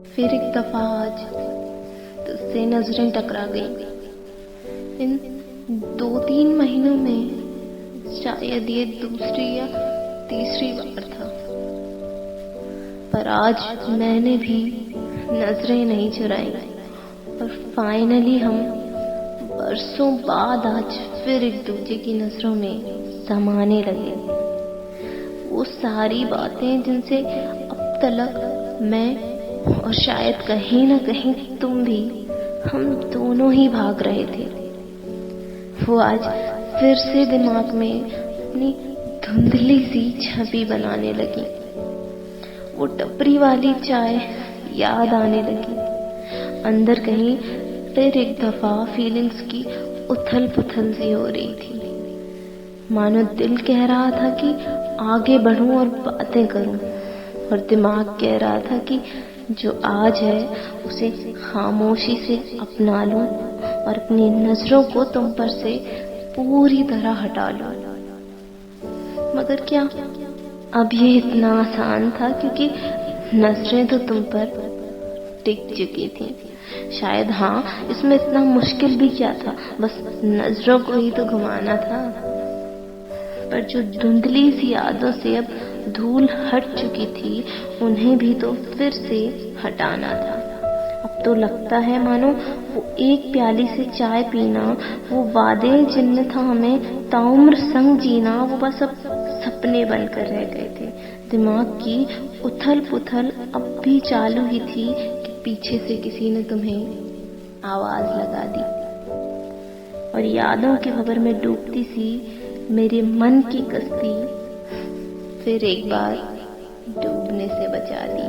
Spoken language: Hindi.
फिर एक दफा आज तुझसे नजरें टकरा गई। इन 2-3 महीनों में शायद ये दूसरी या तीसरी बार था, पर आज मैंने भी नजरें नहीं चुराई और फाइनली हम बरसों बाद आज फिर एक दूसरे की नजरों में समाने लगे। वो सारी बातें जिनसे अब तक मैं और शायद कहीं ना कहीं तुम भी, हम दोनों ही भाग रहे थे, वो आज फिर से दिमाग में अपनी धुंधली सी छवि बनाने लगी। वो टपरी वाली चाय याद आने लगी। अंदर कहीं फिर एक दफा फीलिंग्स की उथल पुथल सी हो रही थी। मानो दिल कह रहा था कि आगे बढ़ूं और बातें करूं, और दिमाग कह रहा था कि जो आज है उसे खामोशी से अपना लूं और अपनी नजरों को तुम पर से पूरी तरह हटा लूं। मगर क्या अब ये इतना आसान था? क्योंकि नजरें तो तुम पर टिक चुकी थी। शायद हाँ, इसमें इतना मुश्किल भी क्या था, बस नजरों को ही तो घुमाना था। पर जो धुंधली सी यादों से अब धूल हट चुकी थी, उन्हें भी तो फिर से हटाना था। अब तो लगता है मानो वो एक प्याली से चाय पीना, वो वादे जिनमें था हमें ताउम्र संग जीना, वो बस अब सपने बनकर रह गए थे। दिमाग की उथल पुथल अब भी चालू ही थी कि पीछे से किसी ने तुम्हें आवाज लगा दी और यादों की खबर में डूबती सी मेरे मन की कश्ती फिर एक बार डूबने से बचा दी।